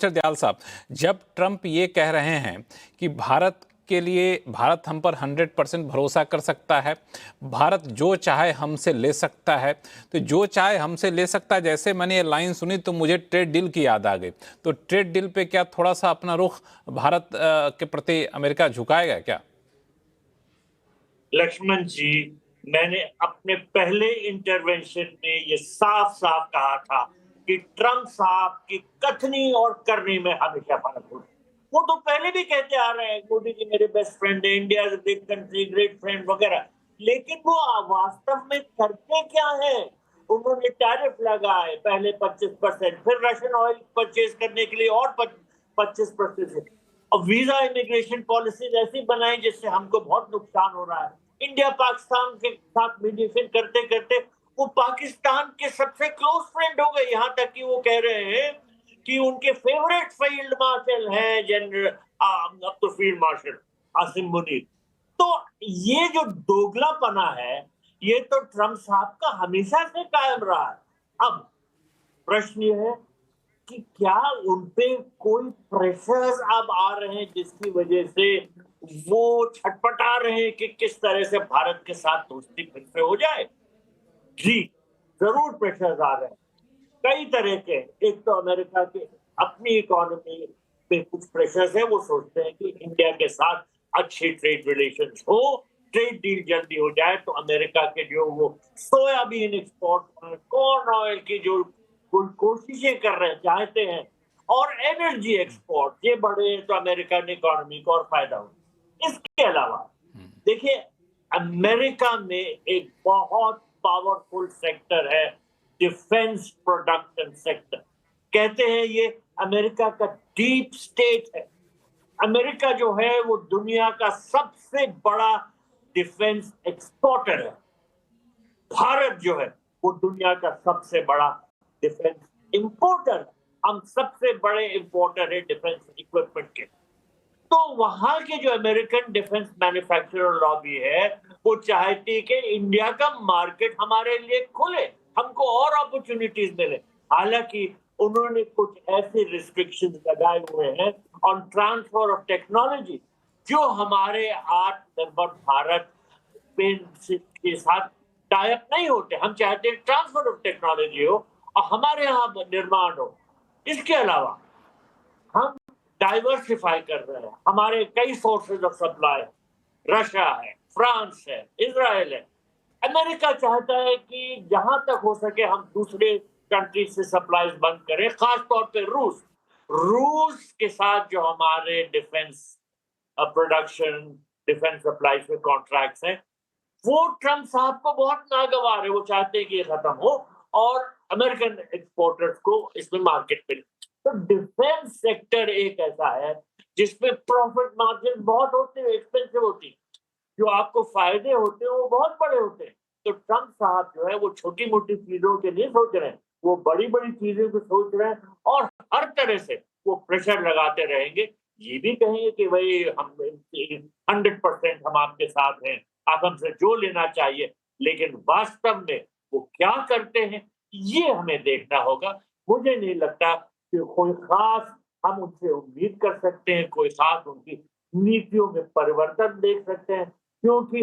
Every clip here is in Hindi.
मिस्टर दयाल साहब, जब ट्रंप ये कह रहे हैं कि भारत के लिए भारत हम पर 100% भरोसा कर सकता है, भारत जो चाहे हमसे ले सकता है, तो जो चाहे हमसे ले सकता है, जैसे मैंने ये लाइन सुनी तो मुझे ट्रेड डील की याद आ गई। तो ट्रेड डील पे क्या थोड़ा सा अपना रुख भारत के प्रति अमेरिका झुकाएगा क्या? लक्ष्मण जी, मैंने अपने पहले इंटरवेंशन में ये साफ साफ कहा था कि ट्रंप साहब की कथनी और करनी में हमेशा फर्क होता है। वो तो पहले भी कहते आ रहे हैं, मोदी जी मेरे बेस्ट फ्रेंड है, India is big country, great friend वगैरह, लेकिन वो वास्तव में करते क्या है? उन्होंने टैरिफ लगाए पहले 25%, फिर रशियन ऑयल परचेज करने के लिए और 25%, और वीजा इमिग्रेशन पॉलिसीज ऐसी बनाई जिससे हमको बहुत नुकसान हो रहा है। इंडिया पाकिस्तान के साथ मीडिएशन करते करते वो पाकिस्तान के सबसे क्लोज फ्रेंड हो गए, यहाँ तक कि वो कह रहे हैं कि उनके फेवरेट फील्ड मार्शल हैं जनरल, अब तो फील्ड मार्शल आसिम मुनीर। तो ये जो दोगलापना है, ये तो ट्रंप साहब का हमेशा से कायम रहा है। अब प्रश्न ये है कि क्या उनपे कोई प्रेशर्स अब आ रहे हैं जिसकी वजह से वो छटपटा रहे हैं कि किस तरह से भारत के साथ दोस्ती फिर से हो जाए? जी, जरूर प्रेशर्स आ रहे हैं, कई तरह के। एक तो अमेरिका के अपनी इकोनॉमी पे कुछ प्रेशर्स है, वो सोचते हैं कि इंडिया के साथ अच्छी ट्रेड रिलेशंस हो, ट्रेड डील जल्दी हो जाए तो अमेरिका के जो वो सोयाबीन एक्सपोर्ट, कॉर्न ऑयल की जो कोशिशें कर रहे हैं, चाहते हैं, और एनर्जी एक्सपोर्ट ये बढ़े तो अमेरिकन इकोनॉमी को और फायदा हो। इसके अलावा देखिए, अमेरिका में एक बहुत पावरफुल सेक्टर है डिफेंस प्रोडक्शन सेक्टर। कहते हैं ये अमेरिका का डीप स्टेट है। अमेरिका जो है वो दुनिया का सबसे बड़ा डिफेंस एक्सपोर्टर है। भारत जो है वो दुनिया का सबसे बड़ा डिफेंस इंपोर्टर है। हम सबसे बड़े इंपोर्टर है डिफेंस इक्विपमेंट के। तो वहां के जो अमेरिकन डिफेंस मैन्युफैक्चरर लॉबी है, वो चाहती है कि इंडिया का मार्केट हमारे लिए खुले, हमको और अपॉर्चुनिटीज मिले। हालांकि उन्होंने कुछ ऐसे रिस्ट्रिक्शंस लगाए हुए हैं ऑन ट्रांसफर ऑफ टेक्नोलॉजी जो हमारे आत्मनिर्भर भारत के साथ टाइप नहीं होते। हम चाहते हैं ट्रांसफर ऑफ टेक्नोलॉजी हो और हमारे यहाँ निर्माण हो। इसके अलावा हम डाइवर्सिफाई कर रहे हैं, हमारे कई सोर्सेज ऑफ सप्लाई, रशिया है, फ्रांस है, इजराइल है। अमेरिका चाहता है कि जहां तक हो सके हम दूसरे कंट्री से सप्लाईज बंद करें, खासतौर पे रूस के साथ जो हमारे डिफेंस प्रोडक्शन, डिफेंस सप्लाई के कॉन्ट्रैक्ट्स हैं, वो ट्रंप साहब को बहुत नागवार है। वो चाहते हैं कि ये खत्म हो और अमेरिकन एक्सपोर्टर्स को इसमें मार्केट मिले। तो डिफेंस सेक्टर एक ऐसा है जिसमें प्रॉफिट मार्जिन बहुत होते हैं, एक्सपेंसिव होती है, जो आपको फायदे होते हैं वो बहुत बड़े होते हैं। तो ट्रंप साहब जो है वो छोटी मोटी चीजों के लिए सोच रहे हैं, वो बड़ी बड़ी चीजों को सोच रहे हैं और हर तरह से वो प्रेशर लगाते रहेंगे। ये भी कहेंगे कि भाई हम 100% हम आपके साथ हैं, आप हमसे जो लेना चाहिए, लेकिन वास्तव में वो क्या करते हैं ये हमें देखना होगा। मुझे नहीं लगता कि कोई खास हम उनसे उम्मीद कर सकते हैं, कोई खास उनकी नीतियों में परिवर्तन देख सकते हैं, क्योंकि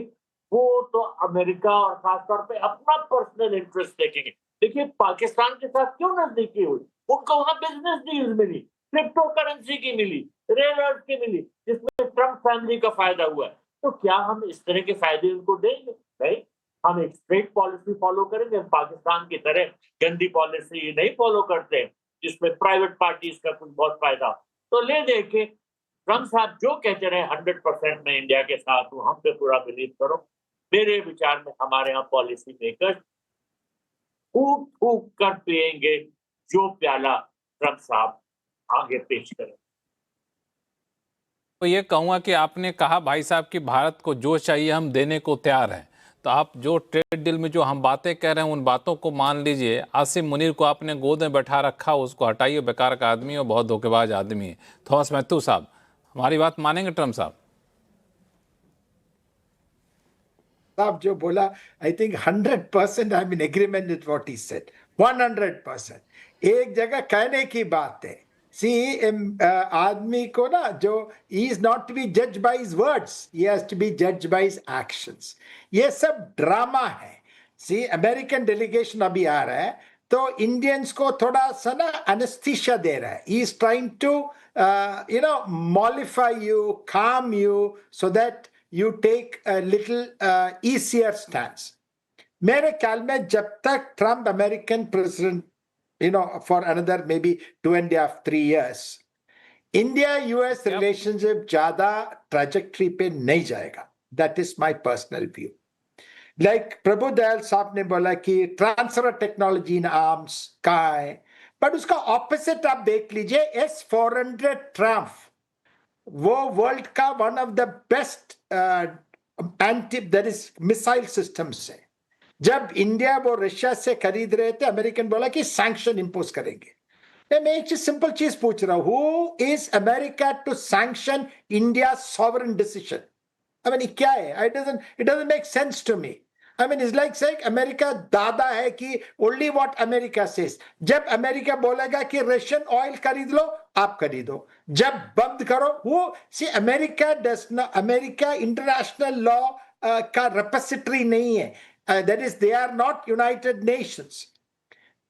वो तो अमेरिका और खासतौर पे अपना पर्सनल इंटरेस्ट देखेंगे। देखिए पाकिस्तान के साथ क्यों नजदीकी हुई, उनको वहां बिजनेस डील मिली, क्रिप्टो करेंसी की मिली, रेल अर्थ की मिली, जिसमें ट्रंप फैमिली का फायदा हुआ है। तो क्या हम इस तरह के फायदे उनको देंगे? नहीं, हम एक स्ट्रेट पॉलिसी फॉलो करेंगे। पाकिस्तान की तरह गंदी पॉलिसी नहीं फॉलो करते जिसमें प्राइवेट पार्टीज का कुछ बहुत फायदा। तो ले देखे ट्रंप साहब जो कहते रहे 100% में इंडिया के साथ हूं, हम पे पूरा बिलीव करो। मेरे विचार में हमारे यहाँ पॉलिसी मेकर फूक फूक कर पिएंगे जो प्याला ट्रंप साहब आगे पेश करें। तो ये कहूँगा कि आपने कहा भाई साहब कि भारत को जो चाहिए हम देने को तैयार हैं, तो आप जो ट्रेड डील में जो हम बातें कह रहे हैं उन बातों को मान लीजिए। आसिम मुनीर को आपने गोद में बैठा रखा, उसको हटाइए, बेकार का आदमी और बहुत धोखेबाज आदमी है। थॉमस मैथ्यू साहब, हमारी बात मानेंगे ट्रंप साहब? साहब जो बोला, I think 100% I am in agreement with what he said, 100%। एक जगह कहने की बात है, See, आदमी को ना जो he is not to be judged by his words, he has to be judged by his actions. ये सब ड्रामा है. See, अमेरिकन डेलीगेशन अभी आ रहा है, तो इंडियंस को थोड़ा सा ना एनेस्थीसिया दे रहा है. He is trying to mollify you, calm you, so that you take a little easier stance. मेरे ख्याल में जब तक Trump American president for another maybe 2.5, 3 years, India-US relationship ज़्यादा trajectory पे नहीं जाएगा. That is my personal view. Like प्रभु दयाल साहब ने बोला कि transfer technology in arms कहाँ है, but उसका opposite आप देख लीजिए. S-400 Triumph, वो वर्ल्ड का one of the best that is missile systems है. जब इंडिया वो रशिया से खरीद रहे थे, अमेरिकन बोला कि सैंक्शन इंपोज करेंगे. मैं एक सिंपल चीज पूछ रहा हूं, who is America to sanction India sovereign decision? I mean क्या है? It doesn't make sense to me. I mean it's like saying America दादा है कि ओनली व्हाट अमेरिका सेज. जब अमेरिका बोलेगा कि रशियन ऑयल खरीद लो, आप खरीदो. जब बंद करो, वो सी अमेरिका इंटरनेशनल लॉ का रेपोजिटरी नहीं है. That is, they are not United Nations.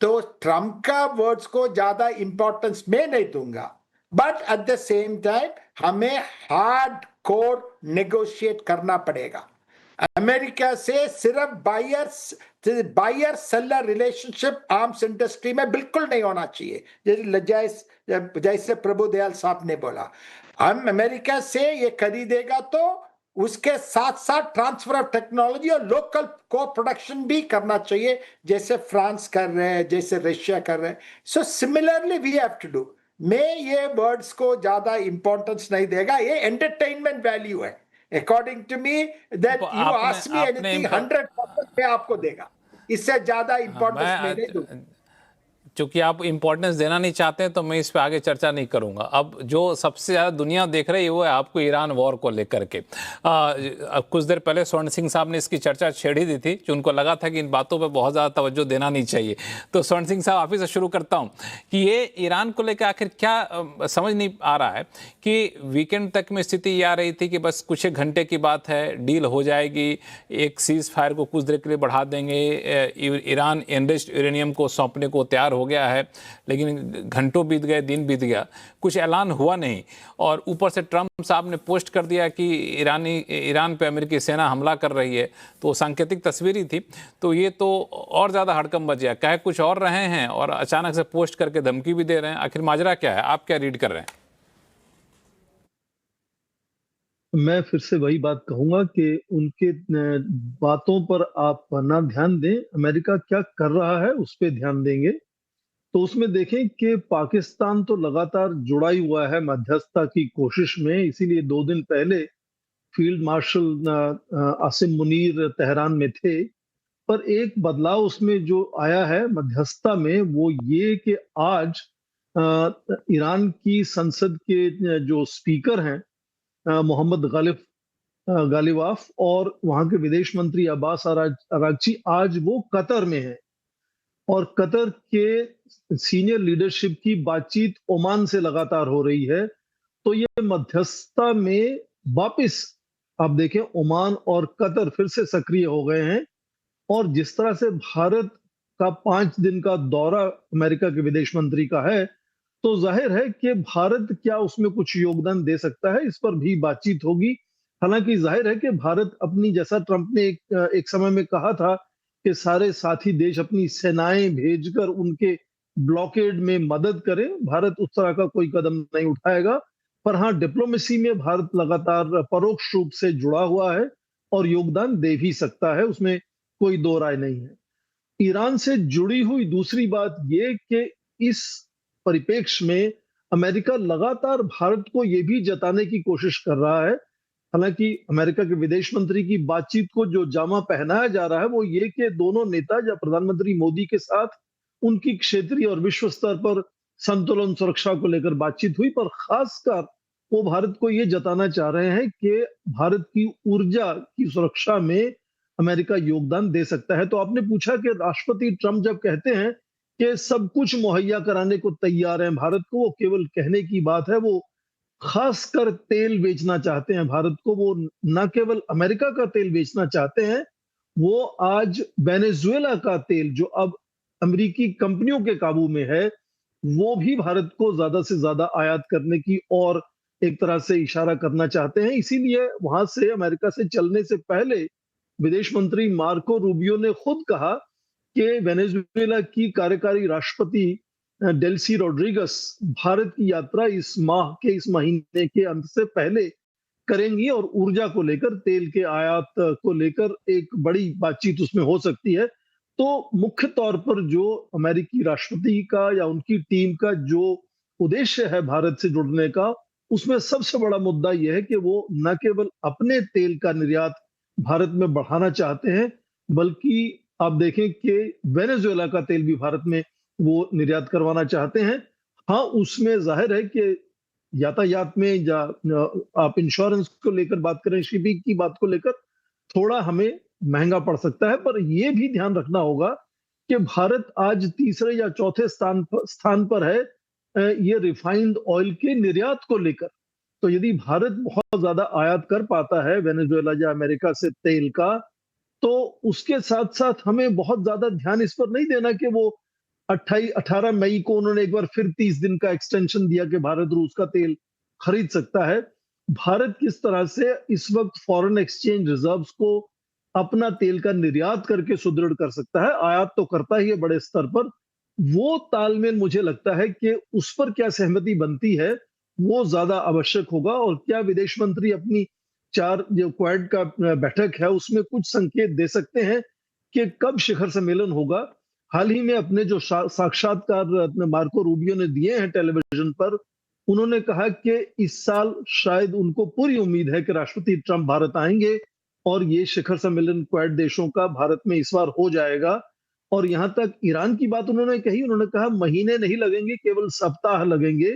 तो ट्रम्प का वर्ड्स को ज्यादा इंपॉर्टेंस मैं नहीं दूंगा, but at the same time हमें हार्ड कोर नेगोशिएट करना पड़ेगा. अमेरिका से सिर्फ buyer seller relationship arms industry में बिल्कुल नहीं होना चाहिए, जैसे प्रभु दयाल साहब ने बोला. हम अमेरिका से ये खरीदेगा तो उसके साथ साथ ट्रांसफर ऑफ टेक्नोलॉजी और लोकल को प्रोडक्शन भी करना चाहिए, जैसे फ्रांस कर रहे हैं, जैसे रशिया कर रहे हैं. So similarly we have to do. मैं ये वर्ड्स को ज्यादा इंपॉर्टेंस नहीं देगा. ये एंटरटेनमेंट वैल्यू है according to me. That you ask me anything 100% मैं आपको देगा. इससे ज्यादा इंपॉर्टेंस मैं नहीं दूंगा. चूंकि आप इंपॉर्टेंस देना नहीं चाहते हैं तो मैं इस पे आगे चर्चा नहीं करूंगा. अब जो सबसे ज़्यादा दुनिया देख रही है वो है आपको ईरान वॉर को लेकर के. कुछ देर पहले स्वर्ण सिंह साहब ने इसकी चर्चा छेड़ ही दी थी कि उनको लगा था कि इन बातों पे बहुत ज़्यादा तवज्जो देना नहीं चाहिए. तो स्वर्ण सिंह साहब, आप ही से शुरू करता हूँ कि ये ईरान को लेकर आखिर क्या समझ नहीं आ रहा है कि वीकेंड तक में स्थिति ये आ रही थी कि बस कुछ एक घंटे की बात है, डील हो जाएगी, एक सीज फायर को कुछ देर के लिए बढ़ा देंगे, ईरान एनरिच्ड यूरेनियम को सौंपने को तैयार हो गया है. लेकिन घंटों बीत गए, दिन बीत गया, कुछ ऐलान हुआ नहीं. और ऊपर से ट्रम्प साहब ने पोस्ट कर दिया कि ईरान पे अमेरिकी सेना हमला कर रही है. तो सांकेतिक तस्वीर ही थी. तो ये तो और ज़्यादा हड़कंप मच गया. कह कुछ और रहे हैं और अचानक से पोस्ट करके धमकी भी दे रहे हैं. आखिर माजरा क्या है? आप क्या रीड कर रहे हैं? मैं फिर से वही बात कहूंगा कि उनके बातों पर आप ना ध्यान दें. अमेरिका क्या कर रहा है उस पर ध्यान देंगे तो उसमें देखें कि पाकिस्तान तो लगातार जुड़ा ही हुआ है मध्यस्थता की कोशिश में. इसीलिए 2 दिन पहले field marshal Asim Munir Tehran में थे. पर एक बदलाव उसमें जो आया है मध्यस्थता में वो ये कि आज ईरान की संसद के जो स्पीकर हैं मोहम्मद गालिबाफ और वहां के विदेश मंत्री अब्बास अरागची, आज वो कतर में हैं और कतर के सीनियर लीडरशिप की बातचीत ओमान से लगातार हो रही है. तो ये मध्यस्थता में वापस आप देखें ओमान और कतर फिर से सक्रिय हो गए हैं. और जिस तरह से भारत का 5 दिन का दौरा अमेरिका के विदेश मंत्री का है तो जाहिर है कि भारत क्या उसमें कुछ योगदान दे सकता है, इस पर भी बातचीत होगी. हालांकि जाहिर है कि भारत अपनी, जैसा ट्रंप ने एक समय में कहा था कि सारे साथी देश अपनी सेनाएं भेजकर उनके ब्लॉकेड में मदद करें, भारत उस तरह का कोई कदम नहीं उठाएगा. पर हाँ, डिप्लोमेसी में भारत लगातार परोक्ष रूप से जुड़ा हुआ है और योगदान दे भी सकता है, उसमें कोई दो राय नहीं है. ईरान से जुड़ी हुई दूसरी बात यह कि इस परिप्रेक्ष्य में अमेरिका लगातार भारत को यह भी जताने की कोशिश कर रहा है, हालांकि अमेरिका के विदेश मंत्री की बातचीत को जो जामा पहनाया जा रहा है वो ये कि दोनों नेता या प्रधानमंत्री मोदी के साथ उनकी क्षेत्रीय और विश्व स्तर पर संतुलन सुरक्षा को लेकर बातचीत हुई. पर खासकर वो भारत को ये जताना चाह रहे हैं कि भारत की ऊर्जा की सुरक्षा में अमेरिका योगदान दे सकता है. तो आपने पूछा कि राष्ट्रपति ट्रंप जब कहते हैं कि सब कुछ मुहैया कराने को तैयार हैं भारत को, वो केवल कहने की बात है। वो खासकर तेल बेचना चाहते हैं भारत को, वो न केवल अमेरिका का तेल बेचना चाहते हैं, वो आज वेनेजुएला का तेल जो अब अमेरिकी कंपनियों के काबू में है, वो भी भारत को ज्यादा से ज्यादा आयात करने की और एक तरह से इशारा करना चाहते हैं। इसीलिए वहां से अमेरिका से चलने से पहले विदेश मंत्री मार्को रूबियो ने खुद कहा कि वेनेजुएला की कार्यकारी राष्ट्रपति डेल्सी रोड्रिगस भारत की यात्रा इस महीने के अंत से पहले करेंगी और ऊर्जा को लेकर, तेल के आयात को लेकर एक बड़ी बातचीत उसमें हो सकती है। तो मुख्य तौर पर जो अमेरिकी राष्ट्रपति का या उनकी टीम का जो उद्देश्य है भारत से जुड़ने का, उसमें सबसे बड़ा मुद्दा यह है कि वो न केवल अपने तेल का निर्यात भारत में बढ़ाना चाहते हैं, बल्कि आप देखें कि वेनेजुएला का तेल भी भारत में वो निर्यात करवाना चाहते हैं। हाँ, उसमें जाहिर है कि यातायात में या आप इंश्योरेंस को लेकर बात करें, शिपिंग की बात को लेकर थोड़ा हमें महंगा पड़ सकता है, पर यह भी ध्यान रखना होगा कि भारत आज तीसरे या चौथे स्थान पर है ये रिफाइंड ऑयल के निर्यात को लेकर। तो यदि भारत बहुत ज्यादा आयात कर पाता है वेनेजुएला या अमेरिका से तेल का, तो उसके साथ साथ हमें बहुत ज्यादा ध्यान इस पर नहीं देना कि वो 18 मई को उन्होंने एक बार फिर 30 दिन का एक्सटेंशन दिया कि भारत रूस का तेल खरीद सकता है। भारत किस तरह से इस वक्त फॉरेन एक्सचेंज रिजर्व्स को अपना तेल का निर्यात करके सुदृढ़ कर सकता है, आयात तो करता ही है बड़े स्तर पर, वो तालमेल मुझे लगता है कि उस पर क्या सहमति बनती है वो ज्यादा आवश्यक होगा। और क्या विदेश मंत्री अपनी 4 जो क्वाड का बैठक है उसमें कुछ संकेत दे सकते हैं कि कब शिखर सम्मेलन होगा। हाल ही में अपने जो साक्षात्कार मार्को रूबियो ने दिए हैं टेलीविजन पर, उन्होंने कहा कि इस साल शायद उनको पूरी उम्मीद है कि राष्ट्रपति ट्रंप भारत आएंगे और ये शिखर सम्मेलन क्वाड देशों का भारत में इस बार हो जाएगा। और यहां तक ईरान की बात उन्होंने कही, उन्होंने कहा महीने नहीं लगेंगे, केवल सप्ताह लगेंगे।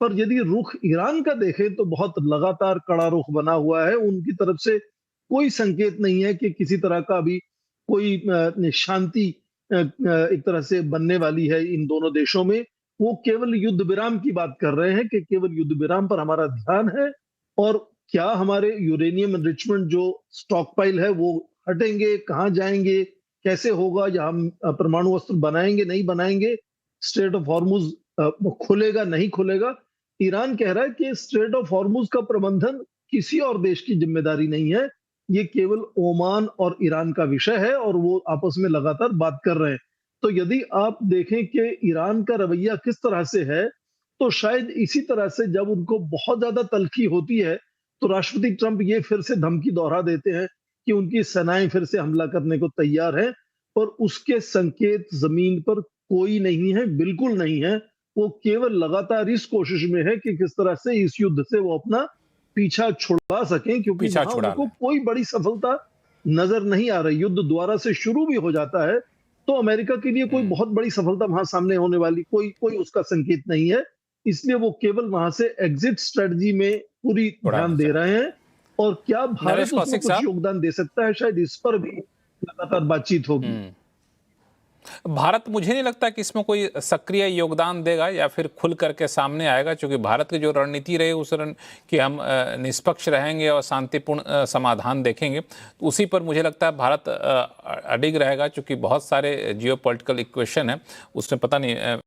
पर यदि रुख ईरान का देखें तो बहुत लगातार कड़ा रुख बना हुआ है, उनकी तरफ से कोई संकेत नहीं है कि किसी तरह का अभी कोई शांति एक तरह से बनने वाली है इन दोनों देशों में। वो केवल युद्ध विराम की बात कर रहे हैं कि केवल युद्ध विराम पर हमारा ध्यान है, और क्या हमारे यूरेनियम एनरिचमेंट जो स्टॉक पाइल है वो हटेंगे, कहाँ जाएंगे, कैसे होगा, या हम परमाणु अस्त्र बनाएंगे नहीं बनाएंगे, स्ट्रेट ऑफ हॉर्मुज खुलेगा नहीं खुलेगा। ईरान कह रहा है कि स्ट्रेट ऑफ हॉर्मुज का प्रबंधन किसी और देश की जिम्मेदारी नहीं है, ये केवल ओमान और ईरान का विषय है, और वो आपस में लगातार बात कर रहे हैं। तो यदि आप देखें कि ईरान का रवैया किस तरह से है, तो शायद इसी तरह से जब उनको बहुत ज्यादा तलखी होती है तो राष्ट्रपति ट्रंप ये फिर से धमकी दोहरा देते हैं कि उनकी सेनाएं फिर से हमला करने को तैयार है, और उसके संकेत जमीन पर कोई नहीं है, बिल्कुल नहीं है। वो केवल लगातार इस कोशिश में है कि किस तरह से इस युद्ध से वो अपना पीछा छुड़ा सकें, क्योंकि वहां उनको कोई बड़ी सफलता नजर नहीं आ रही। युद्ध दोबारा से शुरू भी हो जाता है तो अमेरिका के लिए कोई बहुत बड़ी सफलता वहां सामने होने वाली कोई उसका संकेत नहीं है। इसलिए वो केवल वहां से एग्जिट स्ट्रेटजी में पूरी ध्यान दे रहे हैं, और क्या भारत उसमें कुछ योगदान दे सकता है, शायद इस पर भी लगातार बातचीत होगी। भारत मुझे नहीं लगता कि इसमें कोई सक्रिय योगदान देगा या फिर खुल करके सामने आएगा, क्योंकि भारत की जो रणनीति रही उस कि हम निष्पक्ष रहेंगे और शांतिपूर्ण समाधान देखेंगे, तो उसी पर मुझे लगता है भारत अडिग रहेगा। क्योंकि बहुत सारे जियोपॉलिटिकल इक्वेशन है, उसमें पता नहीं